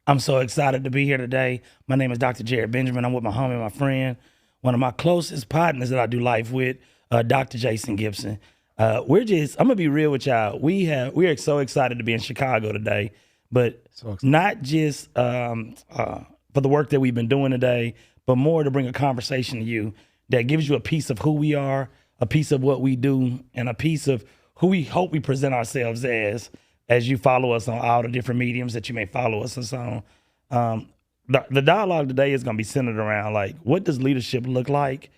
I'm so excited to be here today. My name is Dr. Jarrod Benjamin. I'm with my homie, my friend, one of my closest partners that I do life with, Dr. Jason Gibson. I'm gonna be real with y'all. We are so excited to be in Chicago today, but not just for the work that we've been doing today, but more to bring a conversation to you that gives you a piece of who we are, a piece of what we do, and a piece of who we hope we present ourselves as you follow us on all the different mediums that you may follow us on. The dialogue today is going to be centered around, like, what does leadership look like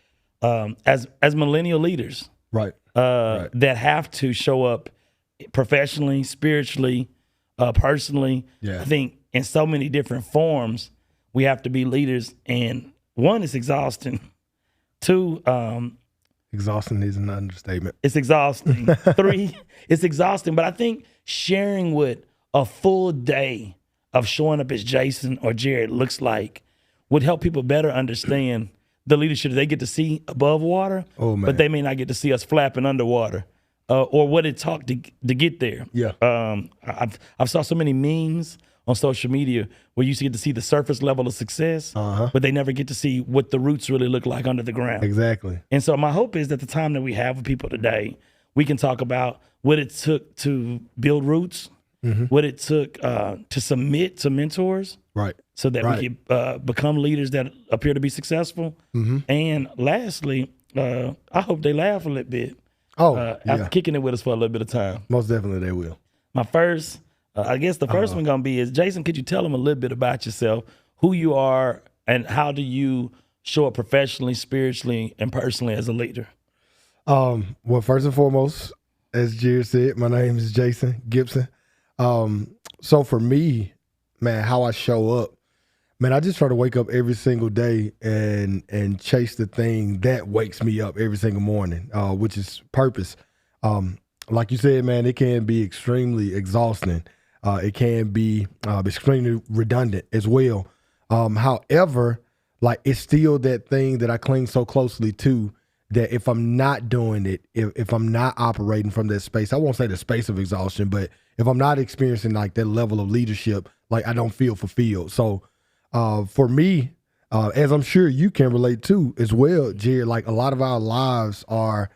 as millennial leaders, right? That have to show up professionally, spiritually, personally. Yeah. I think in so many different forms we have to be leaders, and one, it's exhausting. Two, Exhausting is an understatement. it's exhausting. Three, it's exhausting. But I think sharing what a full day of showing up as Jason or Jarrod looks like would help people better understand the leadership they get to see above water, but they may not get to see us flapping underwater, or what it took to get there. Yeah. I've saw so many memes on social media where you get to see the surface level of success, but they never get to see what the roots really look like under the ground. Exactly. And so my hope is that the time that we have with people today, we can talk about what it took to build roots, what it took to submit to mentors, right? So that we could become leaders that appear to be successful. And lastly, I hope they laugh a little bit after kicking it with us for a little bit of time. Most definitely they will. My first, I guess the first one gonna be is, Jason, could you tell them a little bit about yourself, who you are, and how do you show up professionally, spiritually, and personally as a leader? Well, first and foremost, as Jarrod said, my name is Jason Gibson. So for me, man, how I show up, man, I just try to wake up every single day and chase the thing that wakes me up every single morning, which is purpose. Like you said, man, it can be extremely exhausting. It can be extremely redundant as well. However, like, it's still that thing that I cling so closely to, that if I'm not doing it, if I'm not operating from that space, I won't say the space of exhaustion, but if I'm not experiencing like that level of leadership, like, I don't feel fulfilled. So for me, as I'm sure you can relate to as well, Jarrod, like, a lot of our lives are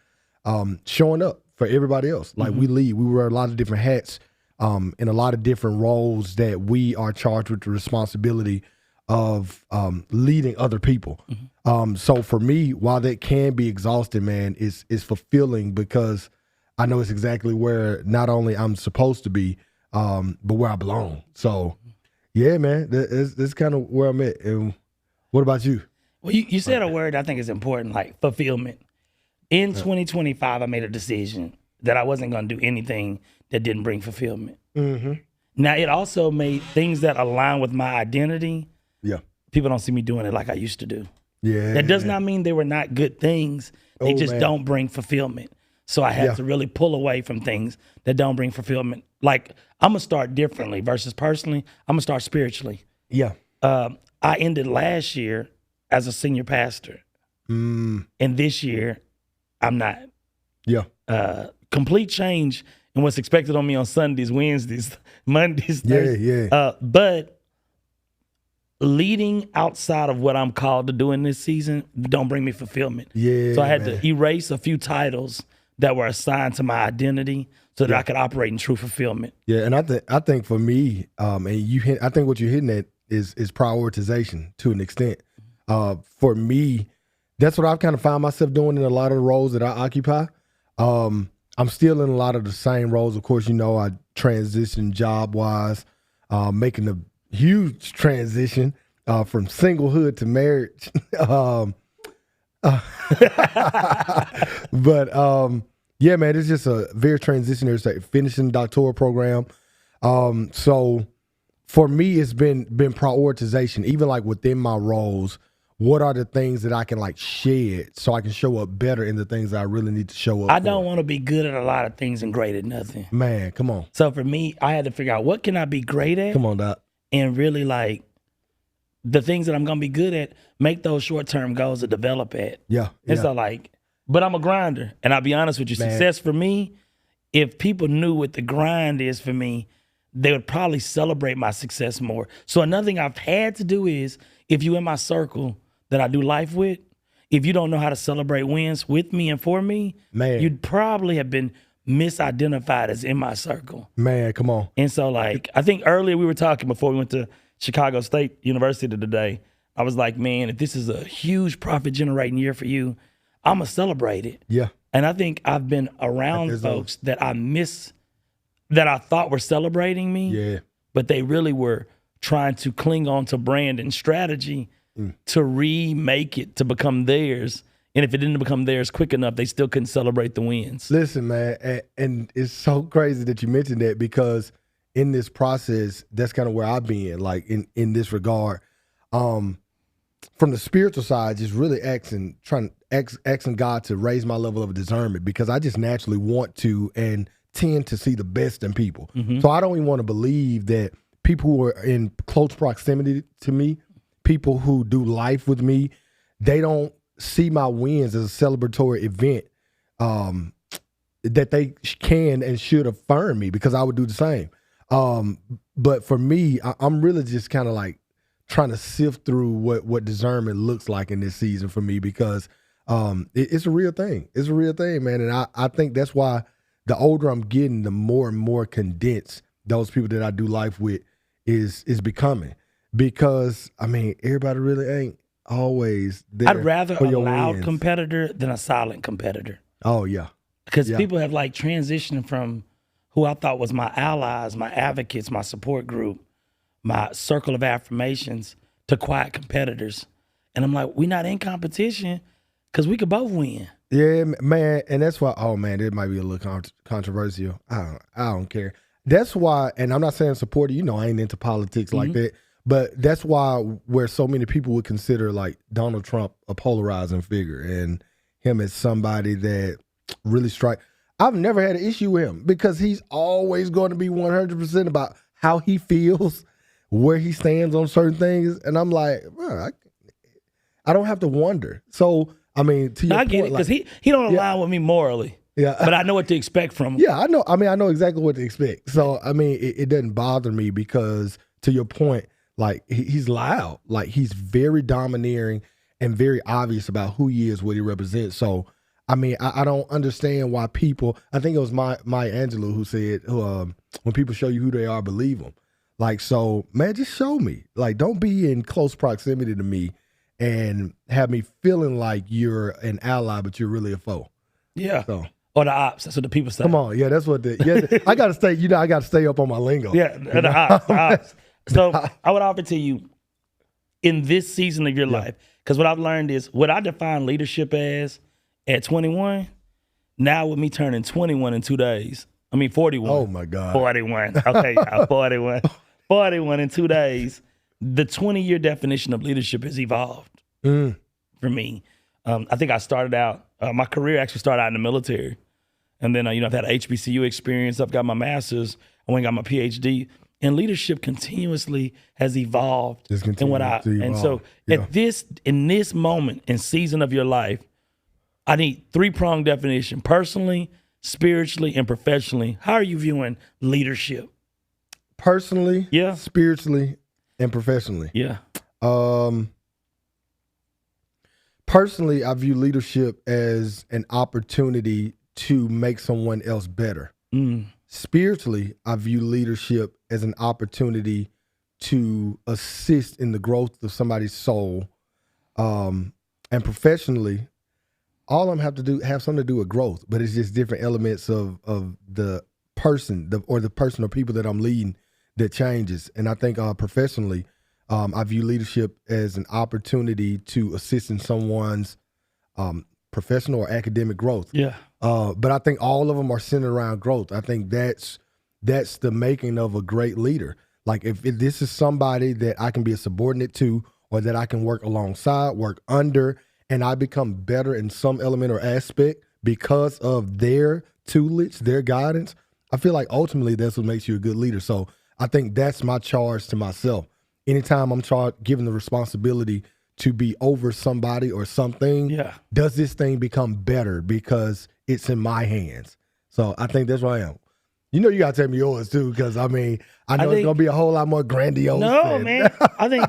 showing up for everybody else. Like, we wear a lot of different hats in a lot of different roles that we are charged with the responsibility of leading other people. So for me, while that can be exhausting, man, it's fulfilling, because I know it's exactly where not only I'm supposed to be, but where I belong. So yeah, man, that's kind of where I'm at. And what about you? Well, you said a word I think is important, like fulfillment. In 2025, I made a decision that I wasn't going to do anything that didn't bring fulfillment. Now, it also made things that align with my identity. Yeah. People don't see me doing it like I used to do. Yeah. That does not mean they were not good things. They just don't bring fulfillment. So I had to really pull away from things that don't bring fulfillment. Like, I'm going to start differently versus personally. I'm going to start spiritually. Yeah. I ended last year as a senior pastor. And this year, I'm not. Yeah. Complete change in what's expected on me on Sundays, Wednesdays, Mondays, Thursdays. But leading outside of what I'm called to do in this season don't bring me fulfillment. So I had to erase a few titles that were assigned to my identity so that I could operate in true fulfillment. Yeah, and I think for me, and I think what you're hitting at is prioritization to an extent. For me, that's what I've kind of found myself doing in a lot of the roles that I occupy. I'm still in a lot of the same roles. Of course, you know, I transitioned job-wise, making a huge transition from singlehood to marriage. But yeah, man, it's just a very transitionary state, finishing the doctoral program. So for me, it's been prioritization, even like within my roles. What are the things that I can like shed so I can show up better in the things that I really need to show up I don't want to be good at a lot of things and great at nothing. Man, come on. So for me, I had to figure out, what can I be great at? Come on, Doc. And really, like, the things that I'm going to be good at, make those short-term goals to develop at. Yeah. And so, like, but I'm a grinder. And I'll be honest with you, success for me, if people knew what the grind is for me, they would probably celebrate my success more. So another thing I've had to do is, if you in my circle that I do life with, if you don't know how to celebrate wins with me and for me, Man. you'd probably have been misidentified as in my circle. Man, come on. And so, like, I think earlier we were talking before we went to Chicago State University today. I was like, man, if this is a huge profit generating year for you, I'm going to celebrate it. Yeah. And I think I've been around folks that I thought were celebrating me, Yeah. but they really were trying to cling on to brand and strategy to remake it to become theirs. And if it didn't become theirs quick enough, they still couldn't celebrate the wins. Listen, man, and it's so crazy that you mentioned that, because in this process, that's kind of where I've been, like in this regard. From the spiritual side, just really asking God to raise my level of discernment, because I just naturally want to and tend to see the best in people. So I don't even want to believe that people who are in close proximity to me, people who do life with me, they don't see my wins as a celebratory event, that they can and should affirm me, because I would do the same. But for me, I'm really just kind of like trying to sift through what discernment looks like in this season for me, because it's a real thing. It's a real thing, man. And I think that's why the older I'm getting, the more and more condensed those people that I do life with is becoming. Because, I mean, everybody really ain't always there. I'd rather for a your loud wins. competitor than a silent competitor. Oh, yeah. Because Yeah. people have like transitioned from who I thought was my allies, my advocates, my support group, my circle of affirmations, to quiet competitors. And I'm like, we're not in competition because we could both win. Yeah, man, and that's why. Oh man, it might be a little controversial. I don't care. That's why, and I'm not saying support. You know, I ain't into politics like that. But that's why where so many people would consider like Donald Trump a polarizing figure, and him as somebody that really strike. I've never had an issue with him, because he's always going to be 100% about how he feels, where he stands on certain things, and I'm like, well, I don't have to wonder. So. I mean, to your I get point, it, because like, he don't align with me morally. Yeah. But I know what to expect from him. Yeah, I know. I mean, I know exactly what to expect. So, I mean, it doesn't bother me, because to your point, like he's loud, like he's very domineering and very obvious about who he is, what he represents. So, I mean, I don't understand why people. I think it was Maya Angelou who said, "When people show you who they are, believe them." Like, so, man, just show me. Like, don't be in close proximity to me and have me feeling like you're an ally, but you're really a foe. Yeah. So. Or the ops. That's what the people say. Come on, yeah, that's what I gotta stay. You know, I gotta stay up on my lingo. Yeah, the ops. The ops. So I would offer to you in this season of your life, because what I've learned is what I define leadership as at 21. Now with me turning 21 in 2 days. I mean 41. Oh my God. 41. Okay, 41. 41 in 2 days. The 20-year definition of leadership has evolved for me. I think I started out, my career actually started out in the military. And then, I've had an HBCU experience. I've got my master's. I went and got my PhD. And leadership continuously has evolved. And so in this moment and season of your life, I need 3-pronged definition: personally, spiritually, and professionally. How are you viewing leadership? Personally, Yeah. spiritually, and professionally. Yeah. Personally, I view leadership as an opportunity to make someone else better. Spiritually, I view leadership as an opportunity to assist in the growth of somebody's soul. And professionally, all of them have something to do with growth, but it's just different elements of the person, the person or people that I'm leading that changes. And I think professionally, I view leadership as an opportunity to assist in someone's professional or academic growth. Yeah. But I think all of them are centered around growth. I think that's the making of a great leader. Like if this is somebody that I can be a subordinate to, or that I can work alongside, work under, and I become better in some element or aspect because of their tutelage, their guidance, I feel like ultimately that's what makes you a good leader. So I think that's my charge to myself. Anytime I'm given the responsibility to be over somebody or something, does this thing become better because it's in my hands? So I think that's where I am. You know, you gotta tell me yours too, because I mean, I know it's think- gonna be a whole lot more grandiose. No, man. I think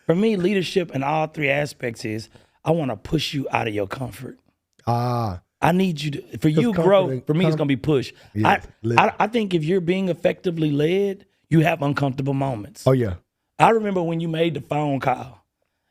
for me, leadership in all three aspects is I want to push you out of your comfort. Ah, I need you to, for you comfort grow. and For me, it's gonna be push. Yes, I think if you're being effectively led, you have uncomfortable moments. oh yeah, I remember when you made the phone call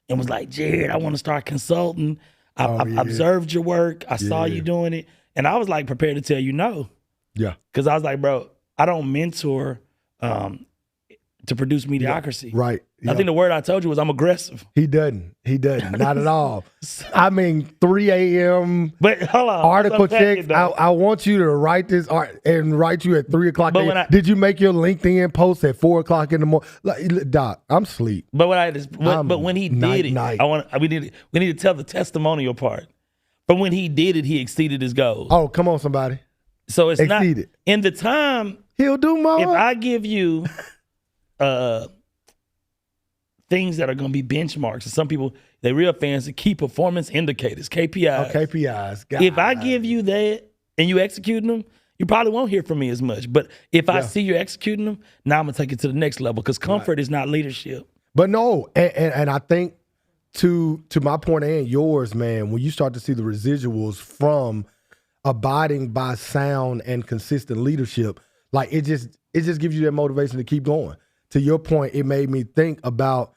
and was like, Jarrod, I want to start consulting. I yeah. observed your work. I saw Yeah. you doing it, and I was like prepared to tell you no, yeah. because I was like, bro, I don't mentor to produce mediocrity. Right. I think the word I told you was I'm aggressive. He doesn't. Not at all. I mean, 3 a.m. But hold on, article let's unpack checks. it, though. I want you to write this and write you at 3 o'clock. But when I- Did you make your LinkedIn post at 4 o'clock in the morning? Like, Doc, I'm asleep. But when he did it, night. we need to tell the testimonial part. But when he did it, he exceeded his goal. Oh, come on, somebody. So it's Exceeded. not in the time. He'll do more. If I give you things that are going to be benchmarks, and some people, they real fans, are key performance indicators, KPIs. KPIs. God. If I give you that and you executing them, you probably won't hear from me as much. But if I see you executing them, now I'm going to take it to the next level, because comfort is not leadership. But no, and I think to my point and yours, man, when you start to see the residuals from abiding by sound and consistent leadership, like it just gives you that motivation to keep going. To your point, it made me think about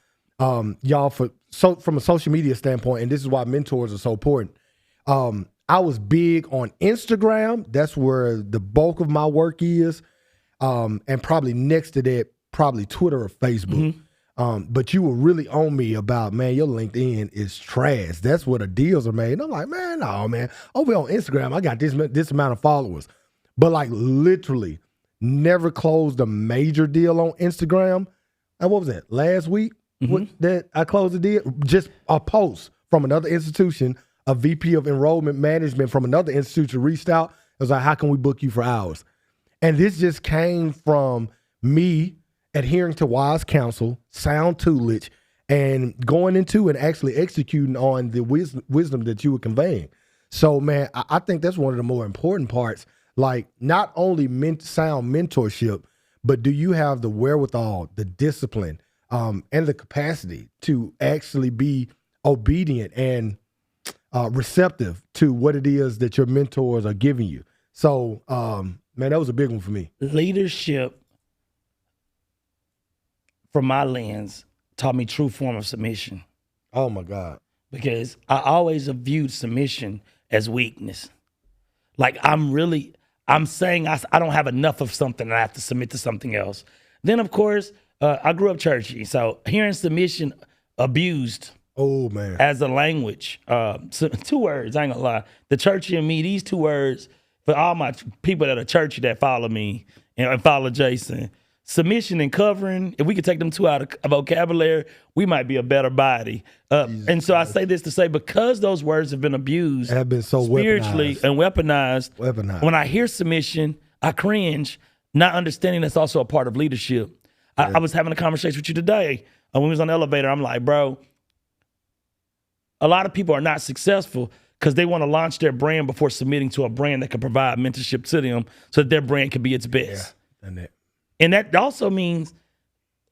y'all from a social media standpoint, and this is why mentors are so important. I was big on Instagram. That's where the bulk of my work is. And probably next to that, probably Twitter or Facebook. But you were really on me about, man, your LinkedIn is trash. That's where the deals are made. And I'm like, man, no, man. Over on Instagram, I got this amount of followers. But like literally never closed a major deal on Instagram. And what was that, last week? That I closed a deal? Just a post from another institution, a VP of enrollment management from another institution reached out. It was like, how can we book you for hours? And this just came from me adhering to wise counsel, sound tutelage, and going into and actually executing on the wisdom that you were conveying. So, man, I think that's one of the more important parts. Like, not only sound mentorship, but do you have the wherewithal, the discipline, and the capacity to actually be obedient and receptive to what it is that your mentors are giving you? So, man, that was a big one for me. Leadership, from my lens, taught me true form of submission, Oh, my God. because I always have viewed submission as weakness. Like I'm saying I don't have enough of something and I have to submit to something else. Then, of course, I grew up churchy. So hearing submission abused Oh, man. as a language. So 2 words, I ain't gonna lie. The churchy and me, these 2 words, for all my people that are churchy that follow me and follow Jason, submission and covering, if we could take them 2 out of vocabulary, we might be a better body. And so I say this to say, because those words have been abused, Have been so spiritually weaponized. and weaponized, Weaponized. when I hear submission, I cringe, not understanding that's also a part of leadership. I was having a conversation with you today. When we was on the elevator, I'm like, bro, a lot of people are not successful because they want to launch their brand before submitting to a brand that can provide mentorship to them so that their brand can be its best. And that also means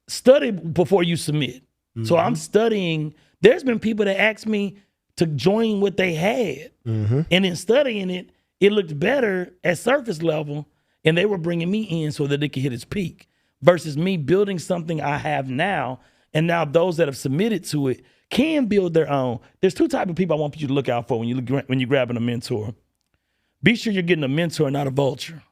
study before you submit. So I'm studying. There's been people that asked me to join what they had. And in studying it, it looked better at surface level, and they were bringing me in so that it could hit its peak, versus me building something I have now. And now those that have submitted to it can build their own. There's 2 types of people I want you to look out for when you're grabbing a mentor. Be sure you're getting a mentor, not a vulture.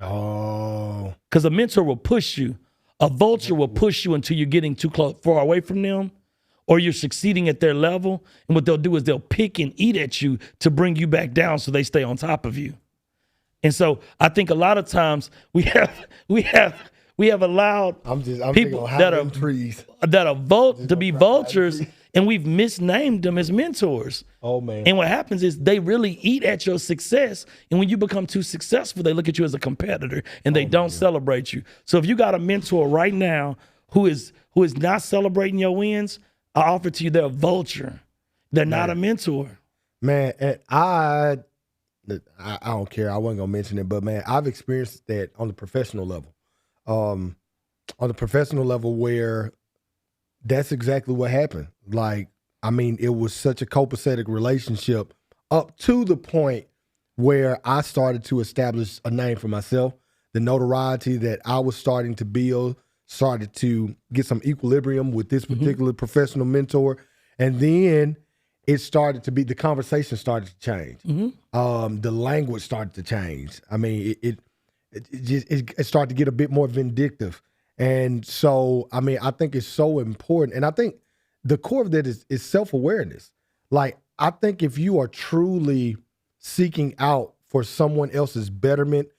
Oh. Because a mentor will push you. A vulture will push you until you're getting too far away from them, or you're succeeding at their level. And what they'll do is they'll pick and eat at you to bring you back down so they stay on top of you. And so I think a lot of times we have allowed I'm people that are trees. to be vultures, and we've misnamed them as mentors. Oh, man. And what happens is they really eat at your success. And when you become too successful, they look at you as a competitor and they don't celebrate you. So if you got a mentor right now who is not celebrating your wins, I offer to you they're a vulture. They're not a mentor. Man, and I don't care. I wasn't gonna mention it, but man, I've experienced that on the professional level. On the professional level, where that's exactly what happened. Like, I mean, it was such a copacetic relationship up to the point where I started to establish a name for myself. The notoriety that I was starting to build started to get some equilibrium with this particular professional mentor. And then it started to be, the conversation started to change. The language started to change. I mean, it started to get a bit more vindictive. And so, I mean, I think it's so important. And I think the core of that is self-awareness. Like, I think if you are truly seeking out for someone else's betterment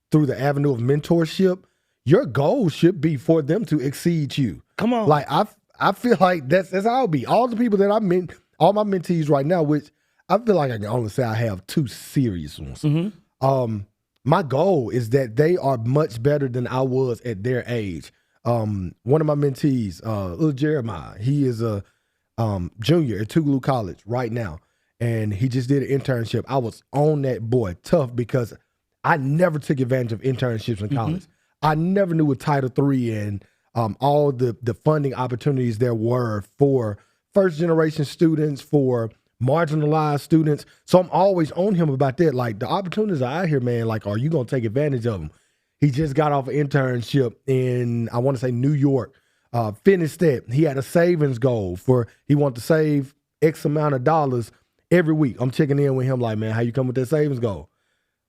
through the avenue of mentorship, your goal should be for them to exceed you. Come on. Like, I feel like that's how I'll be. All the people that all my mentees right now, which I feel like I can only say I have 2 serious ones. My goal is that they are much better than I was at their age. One of my mentees, little Jeremiah, he is a junior at Tougaloo College right now, and he just did an internship. I was on that boy tough because I never took advantage of internships in college. I never knew what Title III and all the funding opportunities there were for first-generation students, for marginalized students. So I'm always on him about that. Like, the opportunities are out here, man. Like, are you going to take advantage of them? He just got off an internship in, I want to say, New York. Finished that. He had a savings goal he wanted to save X amount of dollars every week. I'm checking in with him like, man, how you come with that savings goal?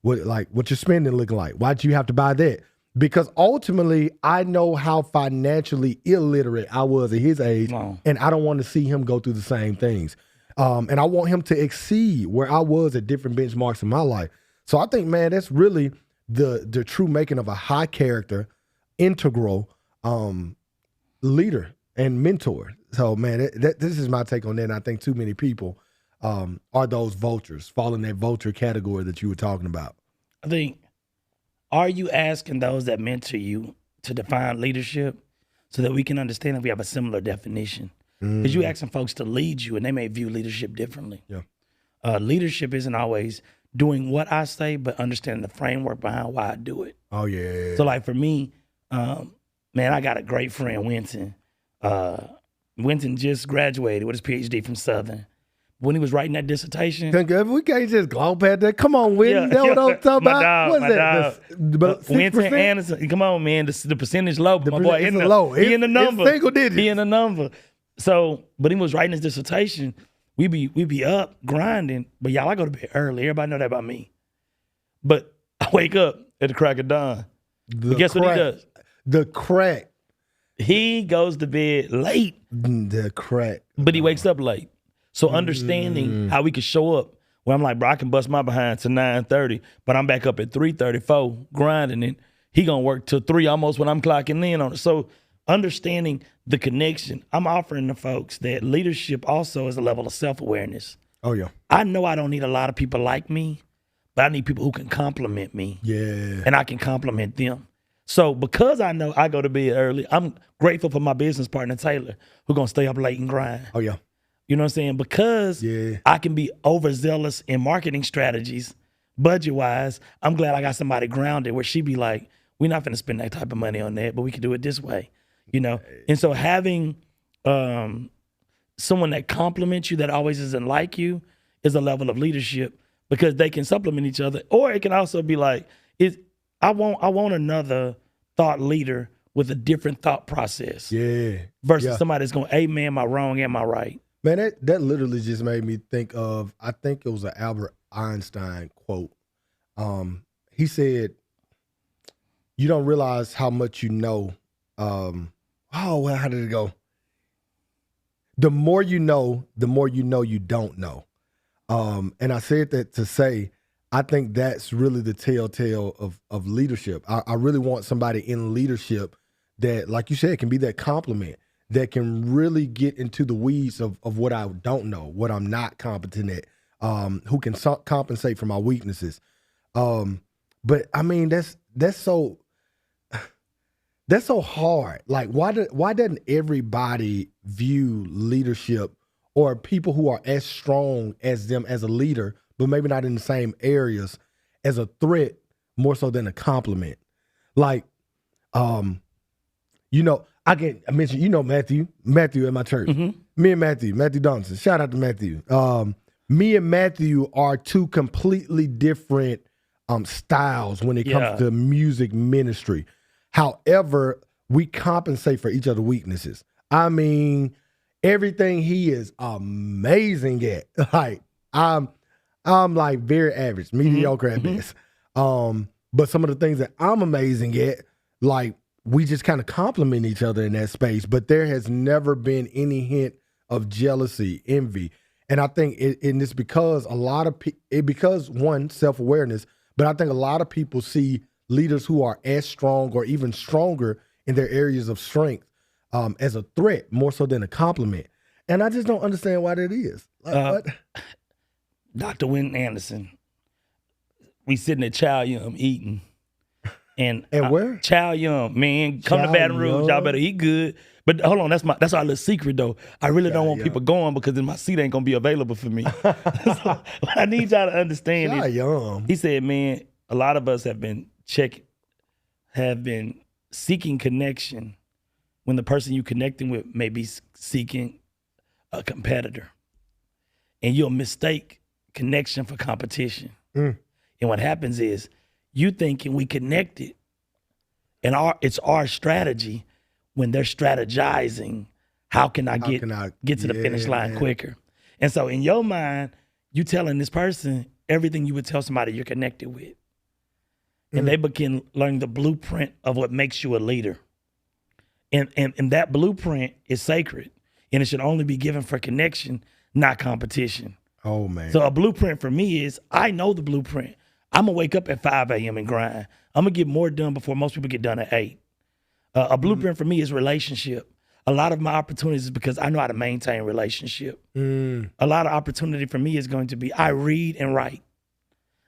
What your spending looking like? Why'd you have to buy that? Because ultimately, I know how financially illiterate I was at his age, and I don't want to see him go through the same things. And I want him to exceed where I was at different benchmarks in my life. So I think, man, that's really the true making of a high character, integral leader and mentor. So, man, this is my take on that. And I think too many people are those vultures, fall in that vulture category that you were talking about. I think, are you asking those that mentor you to define leadership so that we can understand if we have a similar definition? Because you asking folks to lead you, and they may view leadership differently. Yeah. Leadership isn't always doing what I say, but understanding the framework behind why I do it. Oh, yeah. So, like, for me, man, I got a great friend, Winston. Winston just graduated with his PhD from Southern. When he was writing that dissertation, we can't just glow past that. Come on, Winston. That's what I'm talking about. What's that? Winston Anderson. Come on, man. The percentage low, but my boy It's low. He in the number. It's single digits. He in the number. So, but he was writing his dissertation. We be up grinding, but y'all, I go to bed early. Everybody know that about me. But I wake up at the crack of dawn. But guess what he does? The crack. He goes to bed late. The crack. But he wakes up late. So understanding how we can show up, where I'm like, bro, I can bust my behind to 9:30, but I'm back up at 3:34 grinding, and he gonna work till 3 almost when I'm clocking in on it. So understanding the connection, I'm offering to folks that leadership also is a level of self-awareness. Oh, yeah. I know I don't need a lot of people like me, but I need people who can compliment me. Yeah. And I can compliment them. So because I know I go to bed early, I'm grateful for my business partner, Taylor, who's gonna stay up late and grind. Oh, yeah. You know what I'm saying? Because I can be overzealous in marketing strategies, budget-wise, I'm glad I got somebody grounded where she be like, we're not finna spend that type of money on that, but we can do it this way, you know? And so having someone that compliments you that always isn't like you is a level of leadership, because they can supplement each other. Or it can also be like, I want another thought leader with a different thought process. Yeah. Versus somebody that's going, hey, man, am I wrong? Am I right? Man, that literally just made me think of, I think it was an Albert Einstein quote. He said, you don't realize how much you know. How did it go? The more you know you don't know. And I said that to say, I think that's really the telltale of leadership. I really want somebody in leadership that, like you said, can be that compliment, that can really get into the weeds of what I don't know, what I'm not competent at, who can compensate for my weaknesses. But I mean, that's so hard. Like, why doesn't everybody view leadership or people who are as strong as them as a leader but maybe not in the same areas, as a threat more so than a compliment. Like, I mention, Matthew at my church. Me and Matthew Donaldson. Shout out to Matthew. Me and Matthew are two completely different styles when it comes to music ministry. However, we compensate for each other's weaknesses. I mean, everything he is amazing at, like I'm like very average, mediocre at best. But some of the things that I'm amazing at, like we just kind of compliment each other in that space. But there has never been any hint of jealousy, envy, and I think it's because a lot of because one, self-awareness, but I think a lot of people see leaders who are as strong or even stronger in their areas of strength as a threat more so than a compliment. And I just don't understand why that is. Like, Dr. Wynton Anderson, we sitting at Chow Yum eating. And where? Chow Yum, man, come to Baton Rouge, y'all better eat good. But hold on, that's our little secret though. I really don't want people going because then my seat ain't gonna be available for me. So what I need y'all to understand Chow is, Yum. he said, man, a lot of us have been seeking connection when the person you connecting with may be seeking a competitor. And you'll mistake connection for competition. And what happens is you thinking we connected and it's our strategy when they're strategizing, how can I get to the finish line quicker? And so in your mind, you telling this person everything you would tell somebody you're connected with. And they begin learning the blueprint of what makes you a leader. And that blueprint is sacred. And it should only be given for connection, not competition. Oh, man. So a blueprint for me is, I know the blueprint. I'm going to wake up at 5 a.m. and grind. I'm going to get more done before most people get done at 8. A blueprint for me is relationship. A lot of my opportunities is because I know how to maintain relationship. A lot of opportunity for me is going to be, I read and write.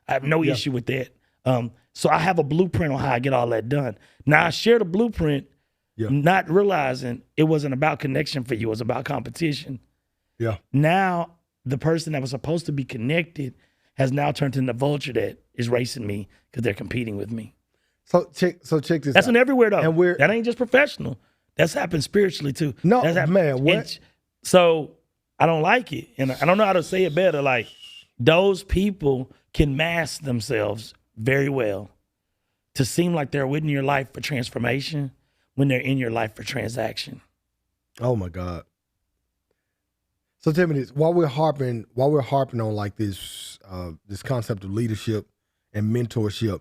I have no issue with that. So I have a blueprint on how I get all that done. Now I share the blueprint, not realizing it wasn't about connection for you, it was about competition. Now the person that was supposed to be connected has now turned into the vulture that is racing me because they're competing with me. So check this out. That's in everywhere though. And that ain't just professional. That's happened spiritually too. No, man, what? So I don't like it. And I don't know how to say it better. Like, those people can mask themselves very well to seem like they're within your life for transformation when they're in your life for transaction. Oh my God. So tell me this, while we're harping on like this concept of leadership and mentorship,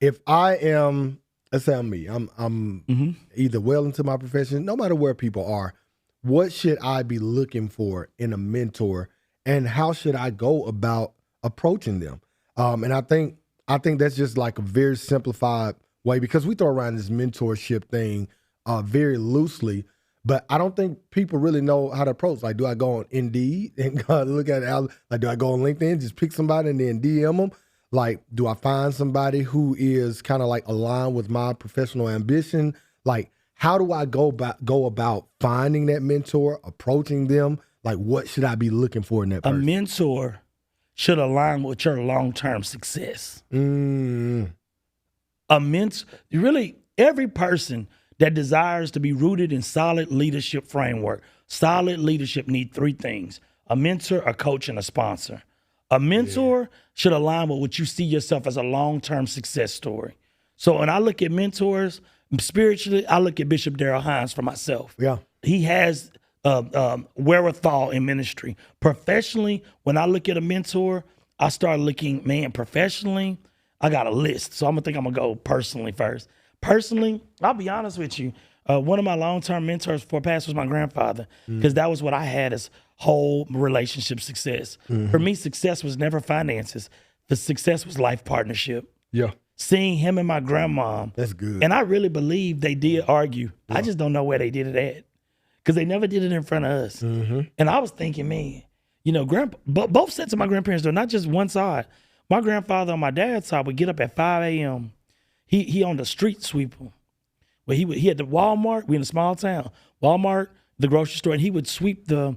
if I am, let's say I'm me, I'm either well into my profession, no matter where people are, what should I be looking for in a mentor, and how should I go about approaching them? And I think that's just like a very simplified way, because we throw around this mentorship thing very loosely, but I don't think people really know how to approach. Like, do I go on Indeed and look at it? Like, do I go on LinkedIn, just pick somebody and then DM them? Like, do I find somebody who is kind of like aligned with my professional ambition? Like, how do I go about finding that mentor, approaching them? Like, what should I be looking for in that person? A mentor should align with your long-term success. A mentor, really, every person that desires to be rooted in solid leadership framework, solid leadership need 3 things: a mentor, a coach, and a sponsor. A mentor should align with what you see yourself as a long-term success story. So when I look at mentors, spiritually, I look at Bishop Darrell Hines for myself. He has wherewithal in ministry. Professionally, when I look at a mentor, I start looking, man, professionally, I got a list. So I'm going to go personally first. Personally, I'll be honest with you. One of my long-term mentors for past was my grandfather, because that was what I had as whole relationship success. For me, success was never finances. The success was life partnership. Seeing him and my grandmom. That's good. And I really believe they did argue. I just don't know where they did it at, because they never did it in front of us. And I was thinking, man, both sets of my grandparents, though, not just one side. My grandfather on my dad's side would get up at 5 a.m. He owned a street sweeper. Well, he had the Walmart. We in a small town. Walmart, the grocery store, and he would sweep the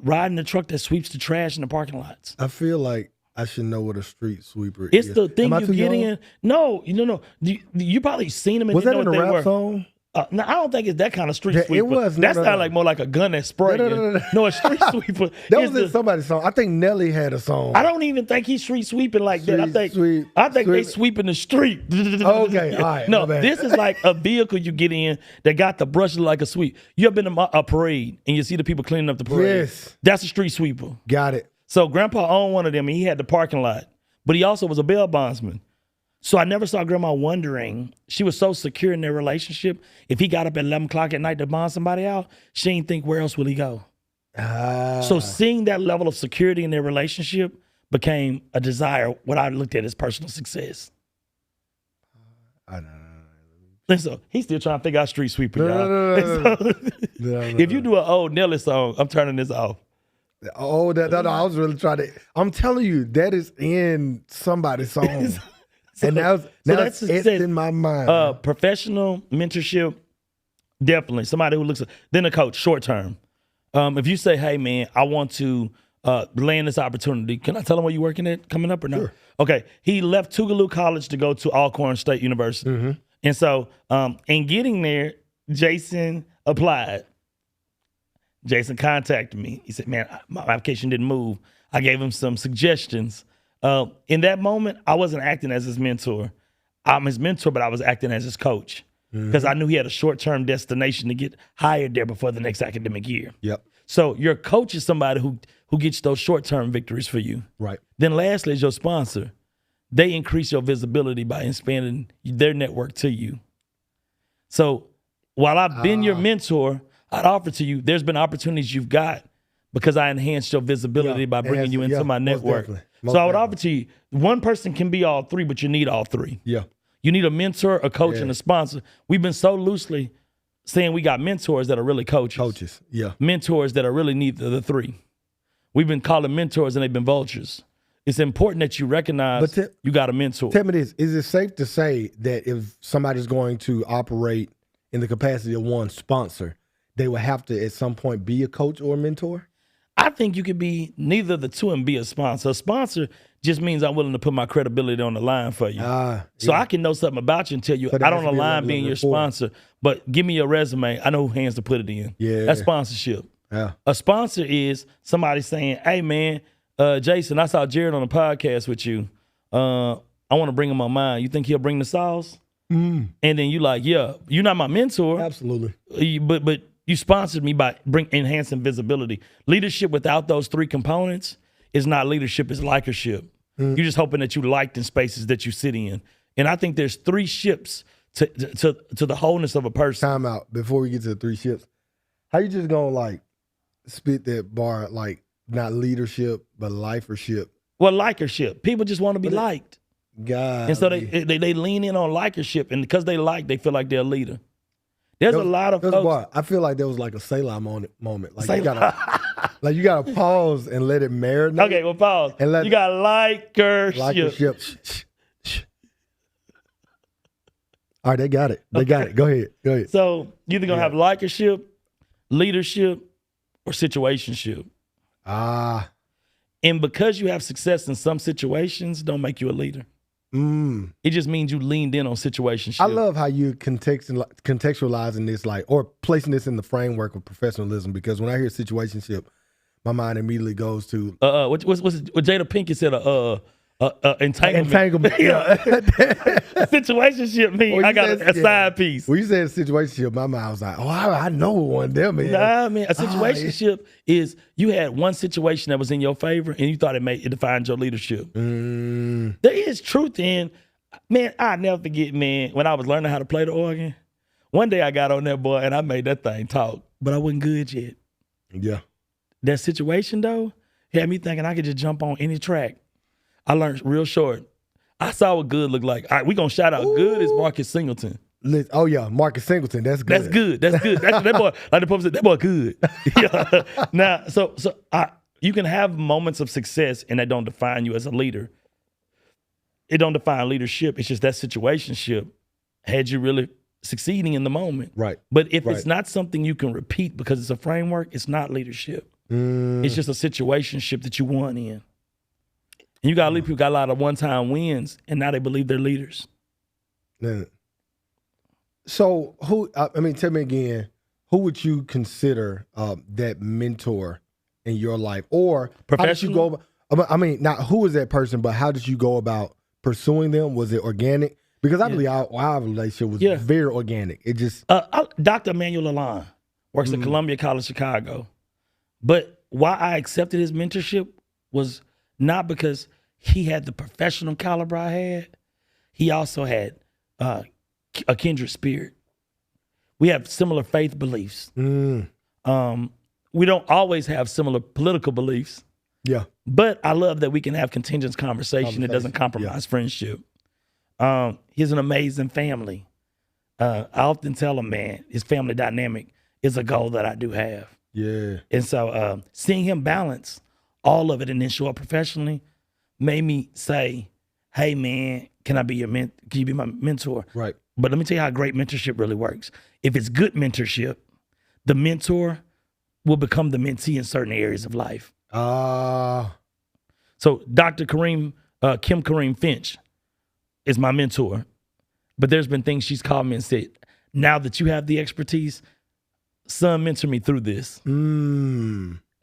ride in the truck that sweeps the trash in the parking lots. I feel like I should know what a street sweeper It's is. the thing Am I you too get young? in. No, no. You probably seen them and Was you that know in what a they rap were. song? No, I don't think it's that kind of street Yeah, it sweeper. was. No, That no, sounded no. like more like a gun that's spraying. No. No, a street sweeper. That is was in the- somebody's song. I think Nelly had a song. I don't even think he's street sweeping like that. I think Street they sweeping the street. Okay, all right, No, my bad. this is like a vehicle you get in that got the brush like a sweep. You ever been to a parade and you see the people cleaning up the parade? Yes. That's a street sweeper. Got it. So Grandpa owned one of them and he had the parking lot, but he also was a bail bondsman. So I never saw Grandma wondering. She was so secure in their relationship. If he got up at 11 o'clock at night to bond somebody out, she didn't think where else will he go. So seeing that level of security in their relationship became a desire, what I looked at as personal success. I know. And so he's still trying to figure out street sweeper, y'all. No. And so, No. if you do an old Nelly song, I'm turning this off. Oh, no, I was really trying to. I'm telling you, that is in somebody's song. And now that's it's success. in my mind. Professional mentorship, definitely. Somebody who looks, then a coach, short term. If you say, hey, man, I want to land this opportunity, can I tell him where you're working at coming up or no? Sure. Okay. He left Tougaloo College to go to Alcorn State University. Mm-hmm. And so in getting there, Jason applied. Jason contacted me. He said, man, my application didn't move. I gave him some suggestions. In that moment, I wasn't acting as his mentor. I'm his mentor, but I was acting as his coach because I knew he had a short-term destination to get hired there before the next academic year. Yep. So your coach is somebody who gets those short-term victories for you. Right. Then lastly is your sponsor. They increase your visibility by expanding their network to you. So while I've been your mentor, I'd offer to you, there's been opportunities you've got because I enhanced your visibility by bringing you into my network. So I would offer to you, one person can be all three, but you need all three. Yeah. You need a mentor, a coach, and a sponsor. We've been so loosely saying we got mentors that are really coaches. Coaches. Yeah. Mentors that are really neither of the three. We've been calling mentors and they've been vultures. It's important that you recognize you got a mentor. Tell me this. Is it safe to say that if somebody's going to operate in the capacity of one sponsor, they will have to at some point be a coach or a mentor? I think you could be neither of the two and be a sponsor. A sponsor just means I'm willing to put my credibility on the line for you. So I can know something about you and tell you, I don't align being your sponsor, but give me your resume. I know who hands to put it in. Yeah. That's sponsorship. Yeah. A sponsor is somebody saying, hey, man, Jason, I saw Jarrod on a podcast with you. I want to bring him on mine. You think he'll bring the sauce? And then you like, yeah, you're not my mentor. Absolutely. But you sponsored me by enhancing visibility. Leadership without those three components is not leadership, it's likership. You're just hoping that you liked in spaces that you sit in. And I think there's three ships to the wholeness of a person. Time out before we get to the three ships. How you just gonna like spit that bar like not leadership but lifership? Well, likership. People just want to be liked. God. And so they lean in on likership, and because they feel like they're a leader. There's a lot of folks. I feel like there was like a Selah moment. Like you gotta pause and let it marinate. Okay, well, pause. And You got likership. Shh. All right, they got it. They got it. Go ahead. So you either gonna have likership, leadership, or situationship. And because you have success in some situations, don't make you a leader. It just means you leaned in on situationship. I love how you contextualizing this, like, or placing this in the framework of professionalism. Because when I hear situationship, my mind immediately goes to what Jada Pinkett said, entanglement. Entanglement. Yeah. Situationship means I got a side piece. When you said situationship, my mind was like, oh, I know what one of them is. Nah, man, a situationship is you had one situation that was in your favor and you thought it defined your leadership. There is truth in, man, I never forget, man, when I was learning how to play the organ, one day I got on that boy and I made that thing talk, but I wasn't good yet. Yeah. That situation, though, had me thinking I could just jump on any track. I learned real short. I saw what good looked like. All right, we gonna shout out. Good is Marcus Singleton. Oh yeah, Marcus Singleton. That's good. That's good. That boy, like the pope said, that boy good. Yeah. Now, so you can have moments of success, and that don't define you as a leader. It don't define leadership. It's just that situationship had you really succeeding in the moment. Right. But if it's not something you can repeat because it's a framework, it's not leadership. It's just a situationship that you won in. And you got to leave people got a lot of one-time wins, and now they believe they're leaders. So who? I mean, tell me again. Who would you consider that mentor in your life, or how did you go? I mean, not who is that person, but how did you go about pursuing them? Was it organic? Because I believe our relationship was very organic. It just Dr. Emmanuel Lalonde works at Columbia College Chicago, but why I accepted his mentorship was not because he had the professional caliber I had. He also had a kindred spirit. We have similar faith beliefs. We don't always have similar political beliefs. Yeah. But I love that we can have contingent conversation that doesn't compromise friendship. He's an amazing family. I often tell him, man, his family dynamic is a goal that I do have. Yeah. And so seeing him balance all of it and then show up professionally made me say, hey, man, can you be my mentor? Right. But let me tell you how great mentorship really works. If it's good mentorship, the mentor will become the mentee in certain areas of life. So Dr. Kim Kareem Finch is my mentor. But there's been things she's called me and said, now that you have the expertise, son, mentor me through this.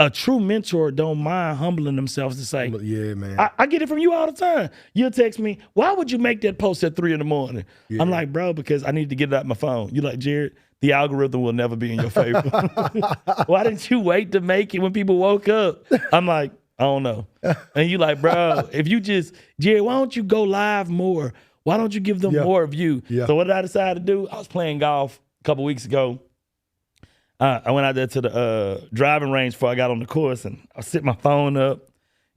A true mentor don't mind humbling themselves to say, yeah, man. I get it from you all the time. You'll text me, why would you make that post at 3 a.m? Yeah. I'm like, bro, because I need to get it out my phone. You're like, Jarrod, the algorithm will never be in your favor. Why didn't you wait to make it when people woke up? I'm like, I don't know. And you like, bro, if you just, Jarrod, why don't you go live more? Why don't you give them more of you? Yeah. So what did I decide to do? I was playing golf a couple weeks ago. I went out there to the driving range before I got on the course, and I set my phone up,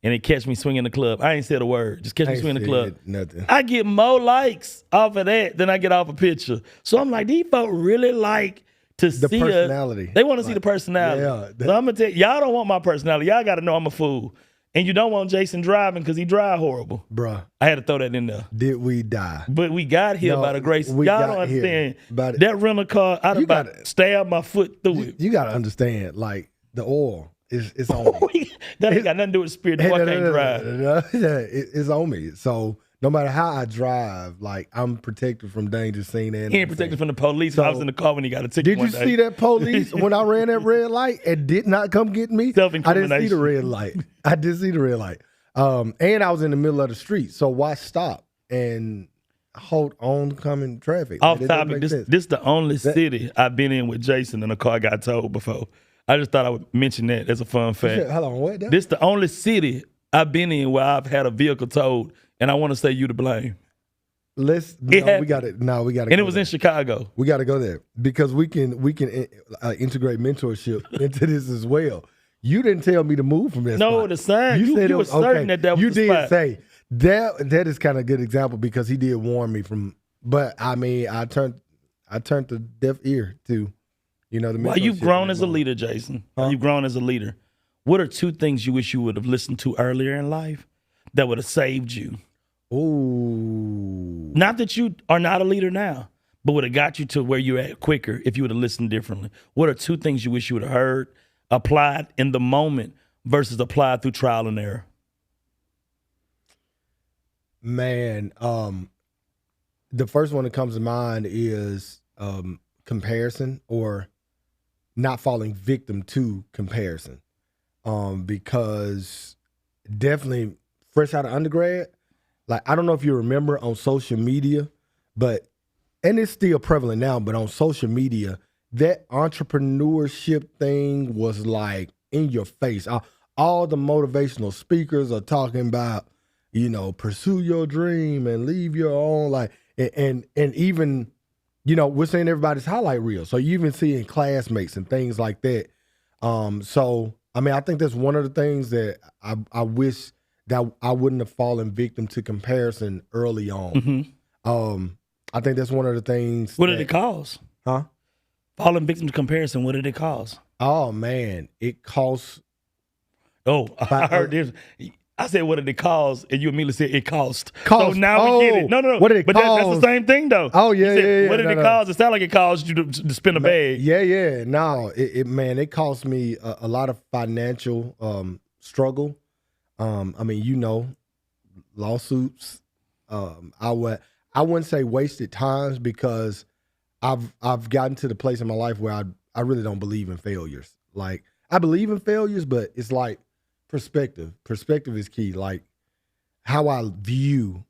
and it catch me swinging the club. I ain't said a word. Just catch me swinging the club. Nothing. I get more likes off of that than I get off a picture. So I'm like, these folks really like to see the personality. They want to see the personality. Yeah, so I'm going to tell you, y'all don't want my personality. Y'all got to know I'm a fool. And you don't want Jason driving because he drive horrible. Bruh. I had to throw that in there. Did we die? But we got here by the grace. Y'all don't understand. That rental car, I'd about stabbed my foot through it. You got to understand, like, the oil is on me. That ain't got nothing to do with the spirit. The boy can't drive. It's on me. So no matter how I drive, like, I'm protected from danger seen and he ain't protected from the police. So I was in the car when he got a ticket. Did you see that police when I ran that red light and did not come get me? I didn't see the red light. I did see the red light. And I was in the middle of the street. So why stop and hold oncoming traffic? Off topic, this is the only city I've been in with Jason and a car got towed before. I just thought I would mention that as a fun fact. Hold on, what? This is the only city I've been in where I've had a vehicle towed. And I want to say you to blame. We got it. No, we got to. And it was in Chicago. We got to go there because we can integrate mentorship into this as well. You didn't tell me to move from that. No, spot. The sign. You were certain that was the spot. You did spot. say that is kind of a good example because he did warn me from. But I mean, I turned the deaf ear to, the. While you've grown as a leader, Jason. While you've grown as a leader, what are 2 things you wish you would have listened to earlier in life that would have saved you? Ooh. Not that you are not a leader now, but would have got you to where you're at quicker if you would have listened differently. What are 2 things you wish you would have heard, applied in the moment versus applied through trial and error? Man, the first one that comes to mind is comparison or not falling victim to comparison. Because definitely fresh out of undergrad, like I don't know if you remember on social media, and it's still prevalent now, but on social media, that entrepreneurship thing was like in your face. All the motivational speakers are talking about, pursue your dream and leave your own life. And even, we're seeing everybody's highlight reel. So you even see in classmates and things like that. So, I mean, I think that's one of the things that I wish that I wouldn't have fallen victim to comparison early on. Mm-hmm. I think that's one of the things. What did it cause? Huh? Falling victim to comparison, what did it cause? Oh, man. It costs. Oh, I heard this. I said, what did it cause? And you immediately said it cost. So now we get it. No. What did it but cause? That's the same thing, though. Oh, yeah, yeah. What did it cause? It sounded like it caused you to spin a bag. Yeah. No, it cost me a lot of financial struggle. I mean, lawsuits. I wouldn't say wasted times because I've gotten to the place in my life where I really don't believe in failures. Like I believe in failures, but it's like perspective. Perspective is key. Like how I view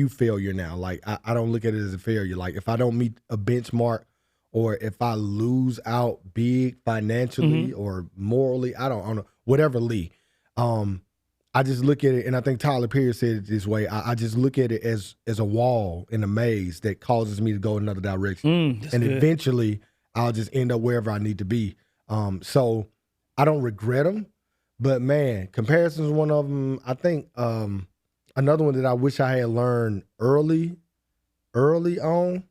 failure now. Like I don't look at it as a failure. Like if I don't meet a benchmark or if I lose out big financially or morally, I don't know, whatever Lee. I just look at it, and I think Tyler Perry said it this way. I just look at it as a wall in a maze that causes me to go another direction. And good. Eventually I'll just end up wherever I need to be. So I don't regret them, but man, comparison is one of them. I think another one that I wish I had learned early on.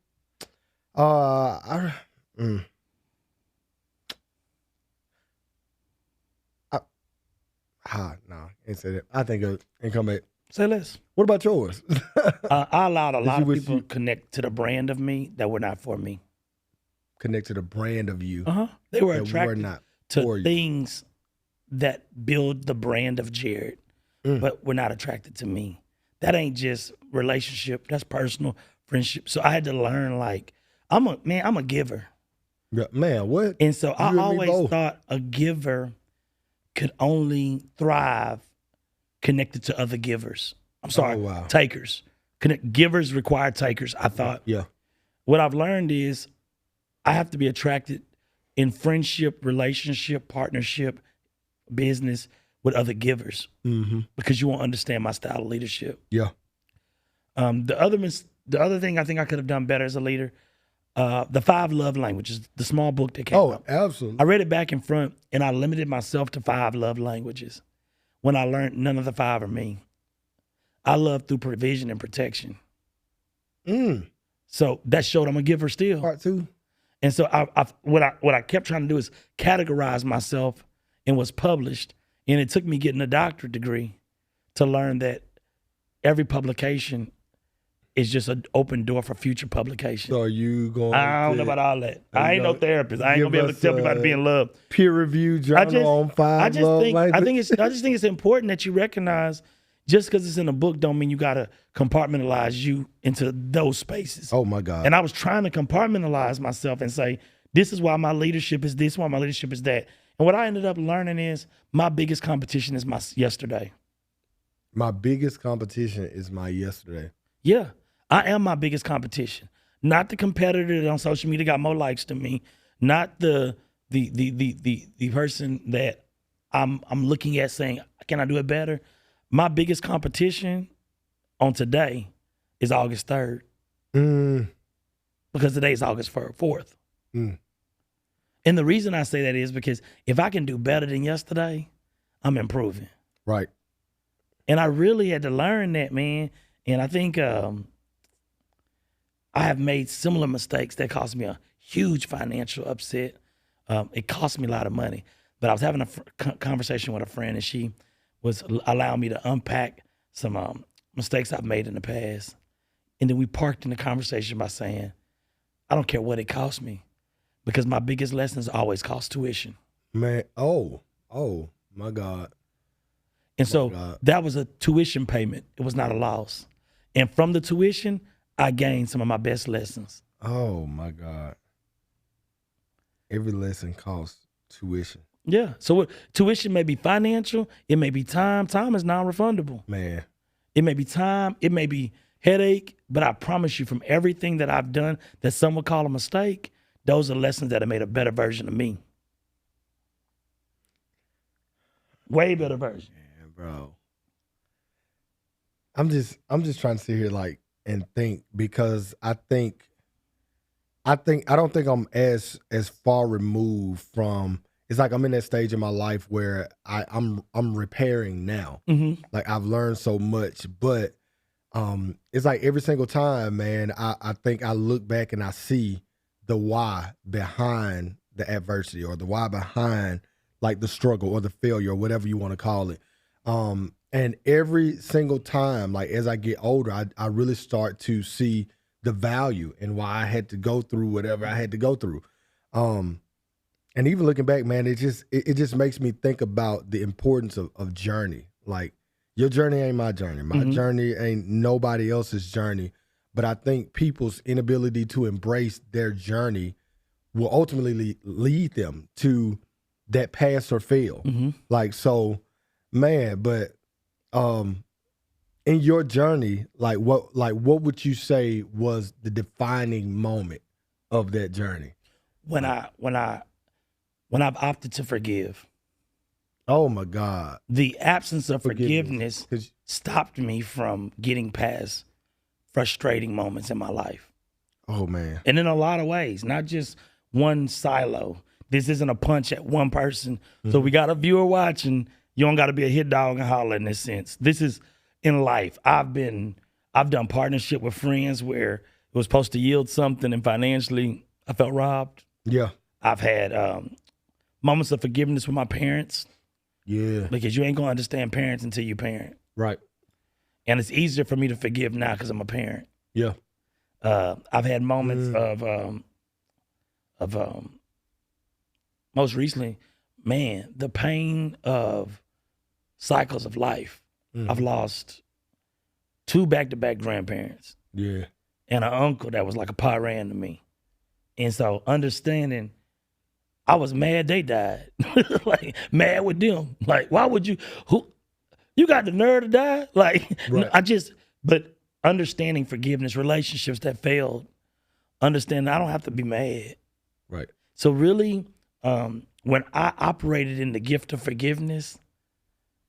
No, ain't say that. I think and come back. Say less. What about yours? I allowed a lot of people to connect to the brand of me that were not for me. Connect to the brand of you. They were attracted to things that build the brand of Jarrod, but were not attracted to me. That ain't just relationship. That's personal friendship. So I had to learn, like, I'm a giver. Yeah, man, what? And so I always thought a giver could only thrive connected to other givers. I'm sorry, takers. Givers require takers, I thought. Yeah. What I've learned is I have to be attracted in friendship, relationship, partnership, business with other givers because you won't understand my style of leadership. Yeah. The other thing I think I could have done better as a leader, the 5 love languages, the small book that came out. Oh, absolutely. I read it back and front, and I limited myself to 5 love languages when I learned none of the 5 are me. I love through provision and protection. So that showed I'm a giver still. Part 2. And so what I kept trying to do is categorize myself in what's published, and it took me getting a doctorate degree to learn that every publication is just an open door for future publication. So are you going I don't know about all that. I ain't no therapist. I ain't gonna be able to tell people how to be in love. Peer-reviewed journal on 5 love languages. I just think it's important that you recognize just because it's in a book don't mean you gotta compartmentalize you into those spaces. Oh my God. And I was trying to compartmentalize myself and say, this is why my leadership is this, why my leadership is that. And what I ended up learning is my biggest competition is my yesterday. My biggest competition is my yesterday. Yeah. I am my biggest competition. Not the competitor that on social media got more likes than me. Not the person that I'm looking at saying, can I do it better? My biggest competition on today is August 3rd. Because today is August 4th. And the reason I say that is because if I can do better than yesterday, I'm improving. Right. And I really had to learn that, man. And I think I have made similar mistakes that cost me a huge financial upset. It cost me a lot of money. But I was having a conversation with a friend, and she was allowing me to unpack some mistakes I've made in the past. And then we parked in the conversation by saying, I don't care what it cost me, because my biggest lessons always cost tuition. Man, oh my God. And so that was a tuition payment. It was not a loss. And from the tuition, I gained some of my best lessons. Oh my God. Every lesson costs tuition. Yeah. So tuition may be financial. It may be time. Time is non-refundable. Man. It may be time. It may be headache. But I promise you, from everything that I've done that some would call a mistake, those are lessons that have made a better version of me. Way better version. Man, bro. I'm just trying to sit here like and think, because I don't think I'm as far removed from. It's like I'm in that stage in my life where I'm repairing now. Like I've learned so much, but it's like every single time, man, I think I look back and I see the why behind the adversity, or the why behind like the struggle or the failure or whatever you want to call it. And every single time, like as I get older, I really start to see the value and why I had to go through whatever I had to go through. And even looking back, man, it just makes me think about the importance of journey. Like, Your journey ain't my journey. My journey ain't nobody else's journey. But I think people's inability to embrace their journey will ultimately lead them to that pass or fail. Like, so, man, but in your journey, what would you say was the defining moment of that journey? When I've opted to forgive. Oh my God. The absence of forgiveness stopped me from getting past frustrating moments in my life. Oh man. And in a lot of ways, not just one silo. This isn't a punch at one person. So we got a viewer watching. You don't got to be a hit dog and holler in this sense. This is in life. I've done partnership with friends where it was supposed to yield something, and financially I felt robbed. Yeah. I've had moments of forgiveness with my parents. Yeah. Because you ain't gonna understand parents until you parent. Right. And it's easier for me to forgive now because I'm a parent. Yeah. I've had moments of most recently, man, the pain of cycles of life. I've lost 2 back-to-back grandparents. Yeah. And an uncle that was like a paran to me. And so understanding, I was mad they died. Like, mad with them. Like, why would you, you got the nerve to die? Like, right. But understanding forgiveness, relationships that failed, understanding I don't have to be mad. Right. So really, when I operated in the gift of forgiveness,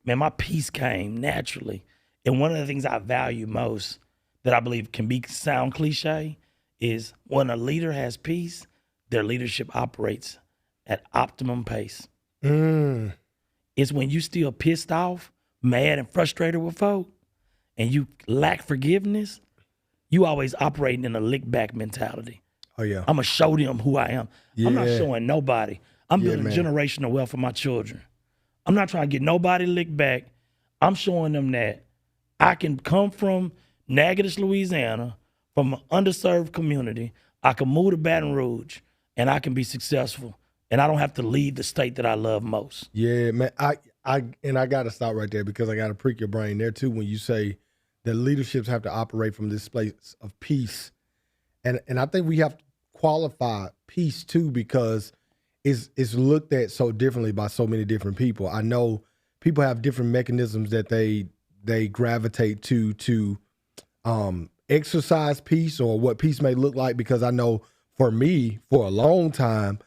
man, my peace came naturally. And one of the things I value most that I believe can sound cliche is when a leader has peace, their leadership operates at optimum pace. It's when you still pissed off, mad and frustrated with folk, and you lack forgiveness, you always operating in a lick back mentality. Oh yeah. I'm gonna show them who I am. Yeah. I'm not showing nobody. I'm building generational wealth for my children. I'm not trying to get nobody licked back. I'm showing them that I can come from Natchitoches, Louisiana, from an underserved community. I can move to Baton Rouge, and I can be successful. And I don't have to leave the state that I love most. Yeah, man. I got to stop right there because I got to prick your brain there too when you say that leaderships have to operate from this place of peace, and I think we have to qualify peace too because it's looked at so differently by so many different people. I know people have different mechanisms that they gravitate to exercise peace or what peace may look like. Because I know for me, for a long time,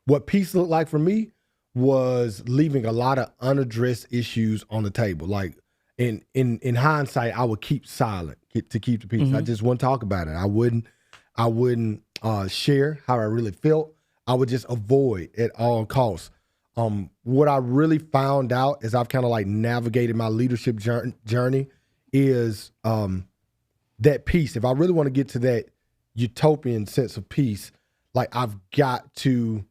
what peace looked like for me was leaving a lot of unaddressed issues on the table. Like in hindsight, I would keep silent to keep the peace. I just wouldn't talk about it. I wouldn't share how I really felt. I would just avoid at all costs. What I really found out as I've kind of like navigated my leadership journey is that peace. If I really want to get to that utopian sense of peace, like I've got to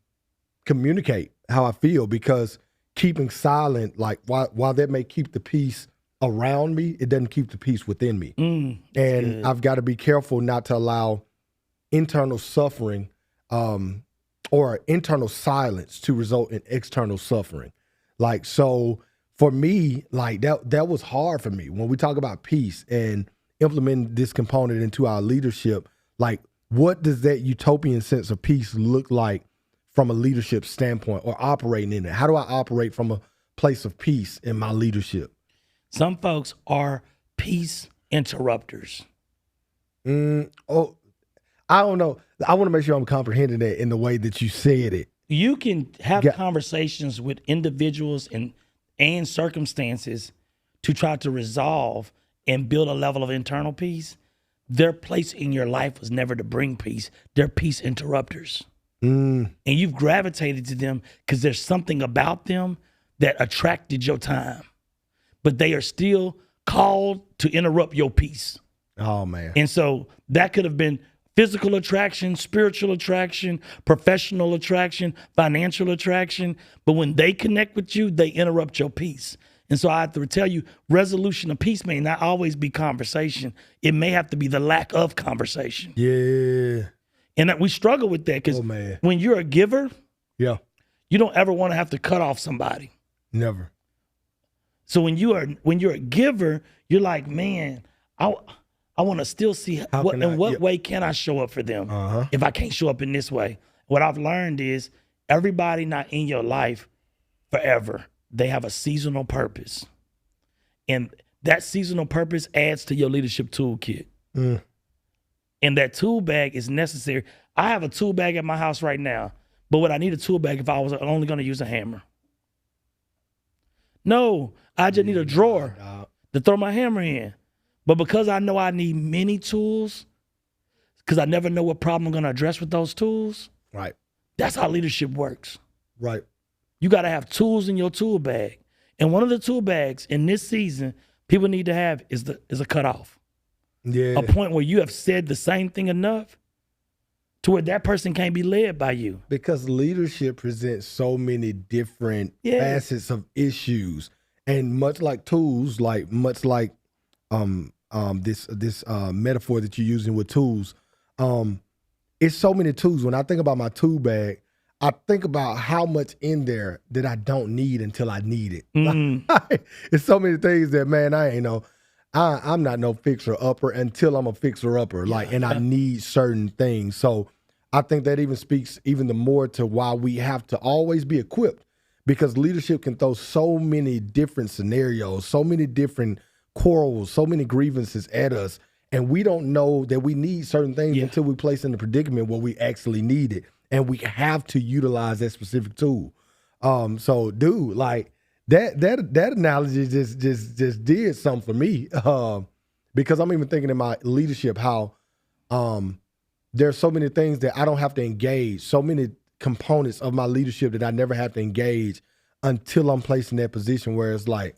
communicate how I feel, because keeping silent, like while that may keep the peace around me, it doesn't keep the peace within me. And good. I've got to be careful not to allow internal suffering or internal silence to result in external suffering. Like, so for me, like that was hard for me. When we talk about peace and implementing this component into our leadership, like what does that utopian sense of peace look like from a leadership standpoint, or operating in it? How do I operate from a place of peace in my leadership? Some folks are peace interrupters. Oh, I don't know. I want to make sure I'm comprehending that in the way that you said it. You can have conversations with individuals and circumstances to try to resolve and build a level of internal peace. Their place in your life was never to bring peace. They're peace interrupters. And you've gravitated to them because there's something about them that attracted your time. But they are still called to interrupt your peace. Oh, man. And so that could have been physical attraction, spiritual attraction, professional attraction, financial attraction. But when they connect with you, they interrupt your peace. And so I have to tell you, resolution of peace may not always be conversation. It may have to be the lack of conversation. Yeah. And that we struggle with that because when you're a giver, you don't ever want to have to cut off somebody. Never. So when you're a giver, you're like, man, I want to still see what way can I show up for them if I can't show up in this way. What I've learned is everybody not in your life forever. They have a seasonal purpose. And that seasonal purpose adds to your leadership toolkit. And that tool bag is necessary. I have a tool bag at my house right now, but would I need a tool bag if I was only going to use a hammer? No, I just need a drawer to throw my hammer in. But because I know I need many tools, because I never know what problem I'm going to address with those tools, Right. That's how leadership works. Right. You got to have tools in your tool bag. And one of the tool bags in this season people need to have is a cutoff. Yeah. A point where you have said the same thing enough to where that person can't be led by you. Because leadership presents so many different facets of issues. And much like tools, much like this metaphor that you're using with tools, it's so many tools. When I think about my tool bag, I think about how much in there that I don't need until I need it. It's so many things that, man, I ain't know. I'm not no fixer upper until I'm a fixer upper. And I need certain things. So I think that even speaks even the more to why we have to always be equipped, because leadership can throw so many different scenarios, so many different quarrels, so many grievances at us. And we don't know that we need certain things until we place in the predicament where we actually need it. And we have to utilize that specific tool. So, dude, like that analogy just did something for me. Because I'm even thinking in my leadership how there's so many things that I don't have to engage, so many components of my leadership that I never have to engage until I'm placed in that position where it's like,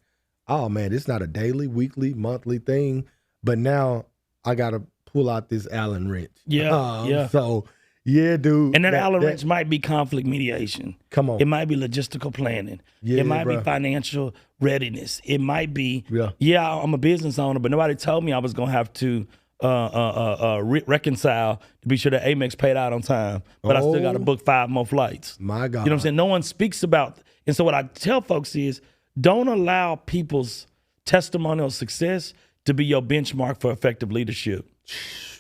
oh man, it's not a daily, weekly, monthly thing, but now I got to pull out this Allen wrench. So, yeah, dude. And that Allen wrench might be conflict mediation. Come on. It might be logistical planning. Yeah, it might be financial readiness. It might be, I'm a business owner, but nobody told me I was going to have to reconcile to be sure that Amex paid out on time, but I still got to book 5 more flights. My God. You know what I'm saying? No one speaks about, and so what I tell folks is, don't allow people's testimonial success to be your benchmark for effective leadership.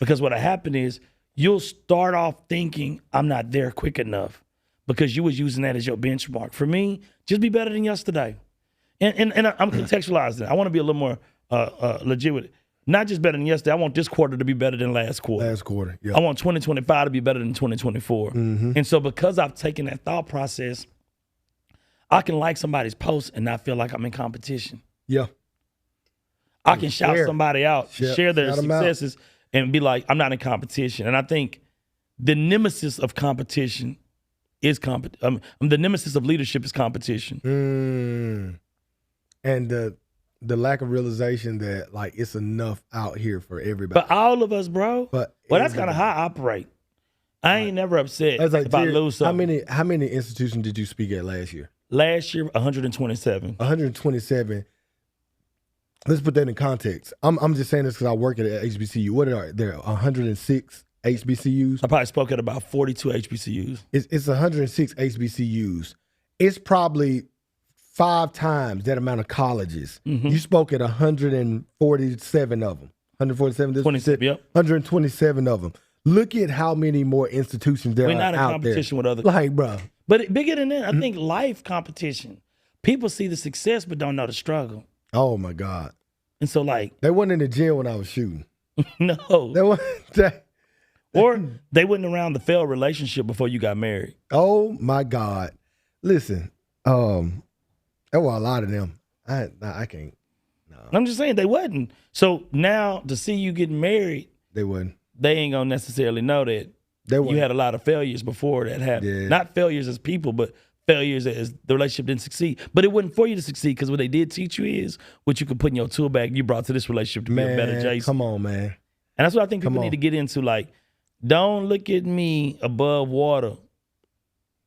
Because what'll happen is you'll start off thinking, I'm not there quick enough, because you was using that as your benchmark. For me, just be better than yesterday. And I'm contextualizing it. I want to be a little more legit with it. Not just better than yesterday. I want this quarter to be better than last quarter. I want 2025 to be better than 2024. And so because I've taken that thought process, I can like somebody's post and not feel like I'm in competition. I can shout somebody out, share their successes, and be like, I'm not in competition. And I think the nemesis of competition is the nemesis of leadership is competition. And the lack of realization that like it's enough out here for everybody. But all of us, bro. Well, that's kind of how I operate. I ain't never upset if I lose something. How many institutions did you speak at last year? Last year, 127. 127. Let's put that in context. I'm just saying this because I work at HBCU. What are there? 106 HBCUs? I probably spoke at about 42 HBCUs. It's 106 HBCUs. It's probably 5 times that amount of colleges. You spoke at 147 of them. 147? 27, yep. 127 of them. Look at how many more institutions there are out there. We're not in competition with other. Like, bro. But bigger than that, I think life competition. People see the success but don't know the struggle. Oh, my God. And so, like. They wasn't in the gym when I was shooting. No. They wasn't. Or they wasn't around the failed relationship before you got married. Oh, my God. Listen, there were a lot of them. I can't. No. I'm just saying they wasn't. So now to see you getting married. They wouldn't. They ain't going to necessarily know that you had a lot of failures before that happened. Yeah. Not failures as people, but failures as the relationship didn't succeed. But it wasn't for you to succeed, because what they did teach you is what you could put in your tool bag you brought to this relationship to be a better Jason. Come on, man. And that's what I think people need to get into. Like, don't look at me above water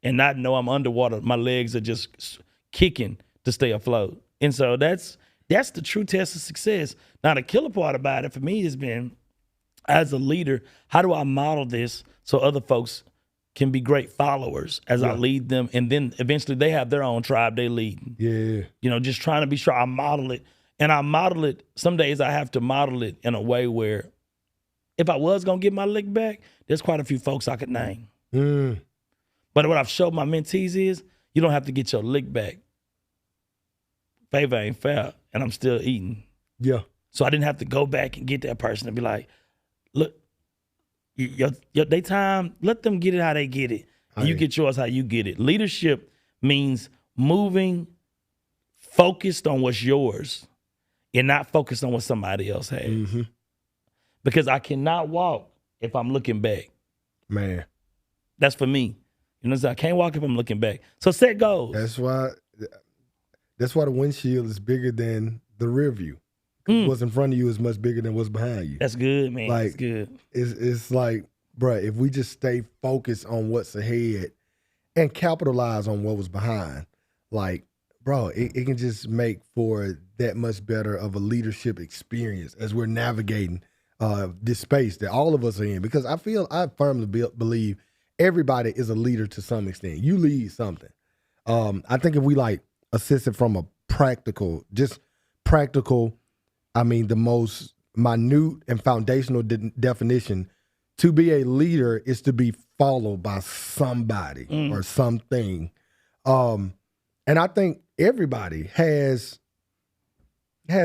and not know I'm underwater. My legs are just kicking to stay afloat. And so that's the true test of success. Now, the killer part about it for me has been, as a leader, how do I model this so other folks can be great followers as I lead them. And then eventually they have their own tribe they lead. Yeah. You know, just trying to be sure I model it. And I model it, some days I have to model it in a way where if I was going to get my lick back, there's quite a few folks I could name. But what I've showed my mentees is you don't have to get your lick back. Favor ain't fair, and I'm still eating. Yeah. So I didn't have to go back and get that person and be like, look, they time, let them get it how they get it. And you get yours how you get it. Leadership means moving focused on what's yours and not focused on what somebody else has. Because I cannot walk if I'm looking back. Man. That's for me. You know, I can't walk if I'm looking back. So set goals. That's why the windshield is bigger than the rear view. What's in front of you is much bigger than what's behind you. That's good, man. Like, That's good. It's like, bruh, if we just stay focused on what's ahead and capitalize on what was behind, like, bro, it can just make for that much better of a leadership experience as we're navigating this space that all of us are in. Because I firmly believe everybody is a leader to some extent. You lead something. I think if we like assist it from a practical, I mean, the most minute and foundational definition, to be a leader is to be followed by somebody or something. And I think everybody has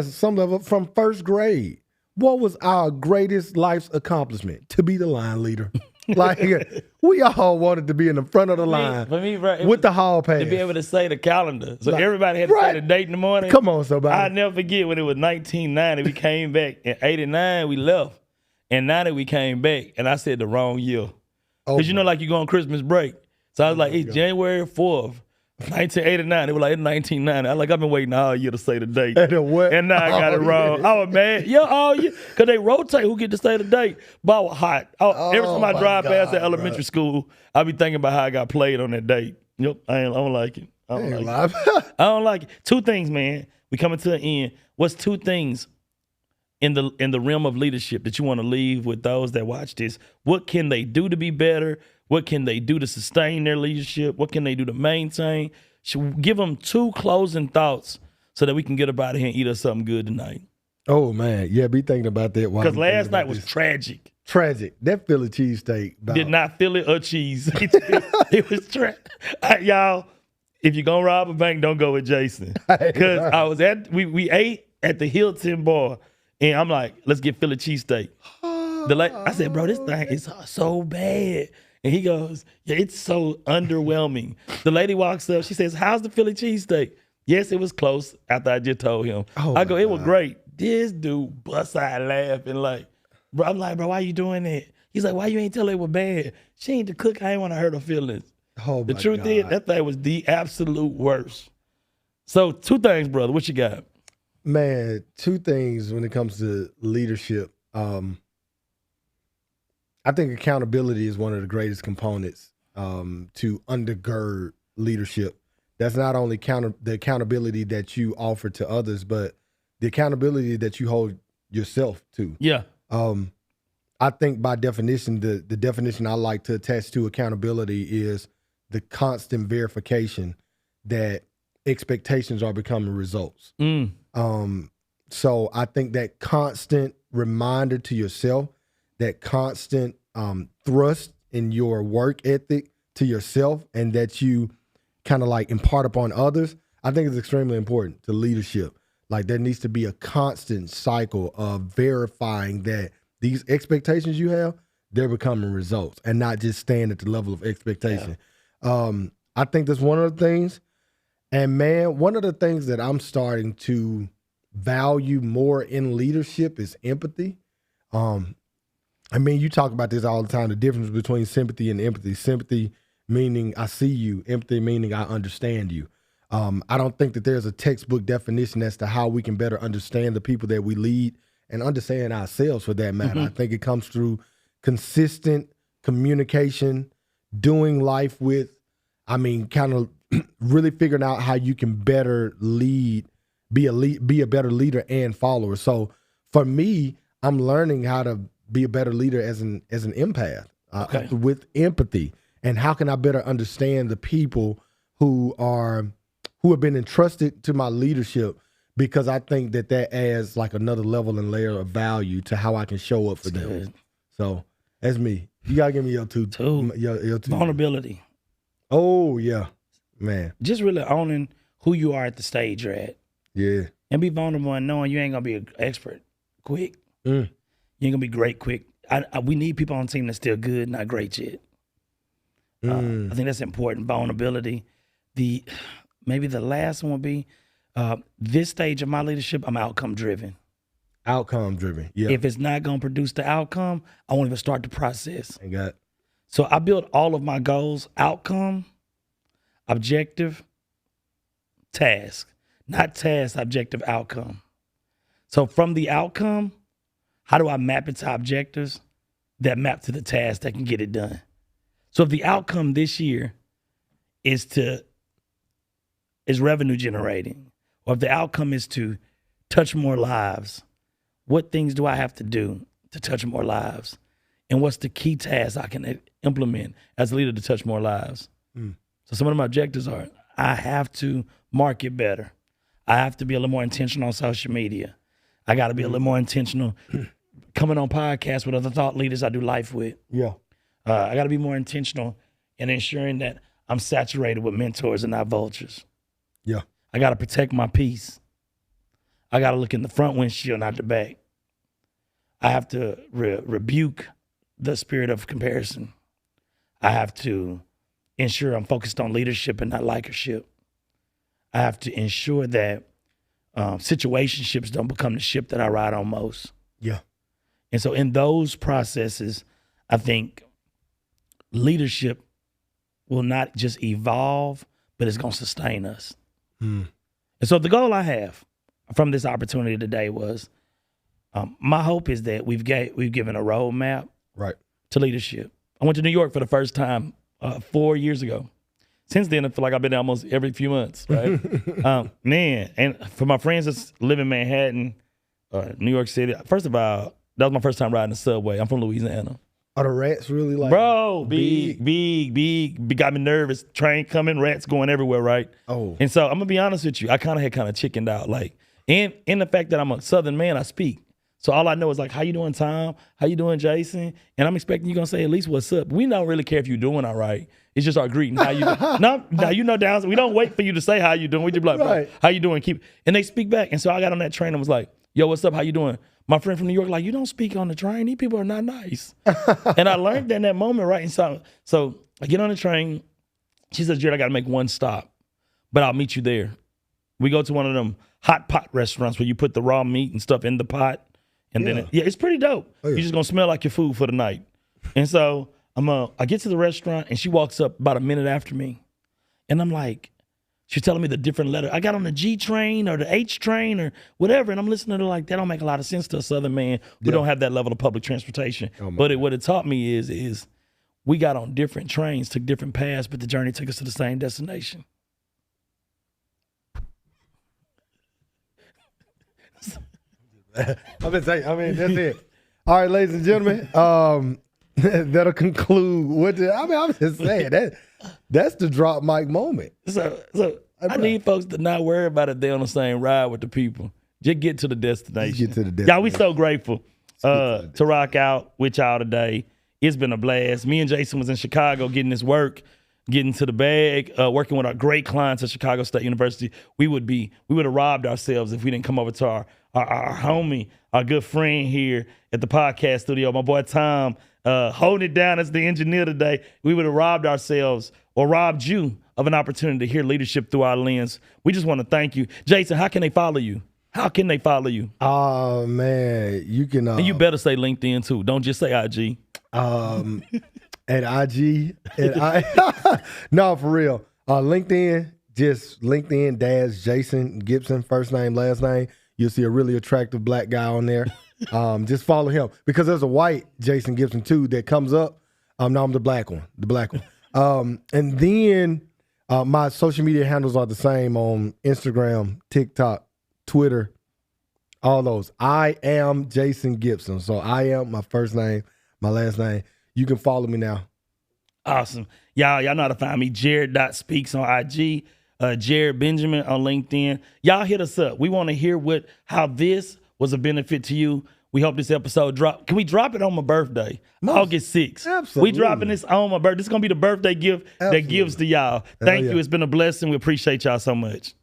some level from first grade. What was our greatest life's accomplishment? To be the line leader. Like, we all wanted to be in the front of the line for me, bro, with the hall pass. To be able to say the calendar. So like, everybody had to say the date in the morning. Come on, somebody. I'll never forget when it was 1990. We came back. In 89, we left. And 90, we came back. And I said the wrong year. Because you know, like you go on Christmas break. So I was like, it's January 4th, 1989. They were like, it's 1990. I was like, I've been waiting all year to say the date. And now I got it wrong. Yeah. I was mad. Yeah, all year. Because they rotate who get to say the date. But I was hot. Every time I drive past that elementary school, I be thinking about how I got played on that date. Yep, I don't like it. I don't like it. Two things, man. We coming to the end. What's two things in the realm of leadership that you want to leave with those that watch this? What can they do to be better? What can they do to sustain their leadership? What can they do to maintain? Should we give them two closing thoughts so that we can get up out of here and eat us something good tonight? Oh, man. Yeah, be thinking about that. Because last night was tragic. Tragic. That Philly cheesesteak. Did not Philly or cheese. It was tragic. Y'all, if you're going to rob a bank, don't go with Jason. Because we ate at the Hilton bar, and I'm like, let's get Philly cheesesteak. I said, bro, this thing is so bad. And he goes, yeah, it's so underwhelming. The lady walks up. She says, how's the Philly cheesesteak? Yes, it was close after I just told him. I go, it was great. This dude bust out laughing like, bro, I'm like, bro, why you doing that? He's like, why you ain't tell her it was bad? She ain't the cook. I ain't want to hurt her feelings. The truth is, that thing was the absolute worst. So two things, brother. What you got? Man, two things when it comes to leadership. I think accountability is one of the greatest components to undergird leadership. That's not only the accountability that you offer to others, but the accountability that you hold yourself to. Yeah. I think by definition, the definition I like to attach to accountability is the constant verification that expectations are becoming results. So I think that constant reminder to yourself, that constant thrust in your work ethic to yourself, and that you kind of like impart upon others, I think is extremely important to leadership. Like, there needs to be a constant cycle of verifying that these expectations you have, they're becoming results and not just staying at the level of expectation. I think that's one of the things. And man, one of the things that I'm starting to value more in leadership is empathy. I mean, you talk about this all the time, the difference between sympathy and empathy. Sympathy meaning I see you, empathy meaning I understand you. I don't think that there's a textbook definition as to how we can better understand the people that we lead and understand ourselves for that matter. I think it comes through consistent communication, doing life with, kind of really figuring out how you can better lead, be a better leader and follower. So for me, I'm learning how to be a better leader as an empath with empathy. and how can I better understand the people who have been entrusted to my leadership, because I think that adds like another level and layer of value to how I can show up for them. Good. So that's me. You gotta give me your two. Your two. Vulnerability. Oh yeah, man. Just really owning who you are at the stage you're at. Yeah. And be vulnerable and knowing you ain't gonna be an expert quick. You ain't gonna be great quick. We need people on the team that's still good, not great yet. I think that's important. Vulnerability. Maybe the last one would be this stage of my leadership, I'm outcome driven. Outcome driven. Yeah. If it's not gonna produce the outcome, I won't even start the process. I got. So I built all of my goals, outcome, objective, task. Not task, objective, outcome. So from the outcome, how do I map it to objectives that map to the task that can get it done? So if the outcome this year is revenue generating, or if the outcome is to touch more lives, what things do I have to do to touch more lives? And what's the key task I can implement as a leader to touch more lives? So some of my objectives are, I have to market better. I have to be a little more intentional on social media. I got to be a little more intentional coming on podcasts with other thought leaders I do life with. Yeah. I got to be more intentional in ensuring that I'm saturated with mentors and not vultures. Yeah. I got to protect my peace. I got to look in the front windshield, not the back. I have to rebuke the spirit of comparison. I have to ensure I'm focused on leadership and not likership. I have to ensure that situationships don't become the ship that I ride on most. Yeah. And so in those processes, I think leadership will not just evolve, but it's going to sustain us. And so the goal I have from this opportunity today was, my hope is that we've given a roadmap to leadership. I went to New York for the first time 4 years ago. Since then, I feel like I've been there almost every few months, right? Man, and for my friends that live in Manhattan, New York City, first of all, that was my first time riding the subway. I'm from Louisiana. Are the rats really like big, got me nervous. Train coming, rats going everywhere, right? Oh. And so I'm gonna be honest with you, I kind of chickened out, like, and in the fact that I'm a Southern man, I speak. So all I know is like, how you doing, Tom? How you doing, Jason? And I'm expecting you gonna say at least what's up. We don't really care if you're doing all right. It's just our greeting. How you doing? No, you know, down. We don't wait for you to say how you doing. We just be like, bro, how you doing? And they speak back. And so I got on that train and was like, yo, what's up? How you doing? My friend from New York, like, you don't speak on the train. These people are not nice. And I learned that in that moment, right? And so I get on the train. She says, Jarrod, I got to make one stop, but I'll meet you there. We go to one of them hot pot restaurants where you put the raw meat and stuff in the pot. And then, it's pretty dope. Oh, yeah. You're just going to smell like your food for the night. And so I get to the restaurant and she walks up about a minute after me. And I'm like, she's telling me the different letter. I got on the G train or the H train or whatever. And I'm listening to her like, that don't make a lot of sense to a Southern man. We don't have that level of public transportation. But what it taught me is we got on different trains, took different paths, but the journey took us to the same destination. I've been saying, that's it. All right, ladies and gentlemen, that'll conclude I'm just saying that's the drop mic moment. So I need folks to not worry about it. They're on the same ride with the people. Just get to the destination. Y'all, we so grateful to rock out with y'all today. It's been a blast. Me and Jason was in Chicago getting this work, getting to the bag, working with our great clients at Chicago State University. We would have robbed ourselves if we didn't come over to our homie, our good friend here at the podcast studio, my boy Tom, holding it down as the engineer today. We would have robbed ourselves or robbed you of an opportunity to hear leadership through our lens. We just want to thank you. Jason, how can they follow you? How can they follow you? Oh, man, you can. And you better say LinkedIn too. Don't just say IG. At IG, no, for real. LinkedIn, just LinkedIn Jason Gibson, first name, last name. You'll see a really attractive black guy on there. Just follow him because there's a white Jason Gibson too that comes up. No, I'm the black one. And then my social media handles are the same on Instagram, TikTok, Twitter, all those. I am Jason Gibson. So I am my first name, my last name. You can follow me now. Awesome. Y'all know how to find me. Jarrod.speaks on IG. Jarrod Benjamin on LinkedIn. Y'all hit us up. We want to hear how this was a benefit to you. We hope this episode drop. Can we drop it on my birthday? August 6th. Absolutely. We dropping this on my birthday. This is going to be the birthday gift that gives to y'all. Thank you. It's been a blessing. We appreciate y'all so much.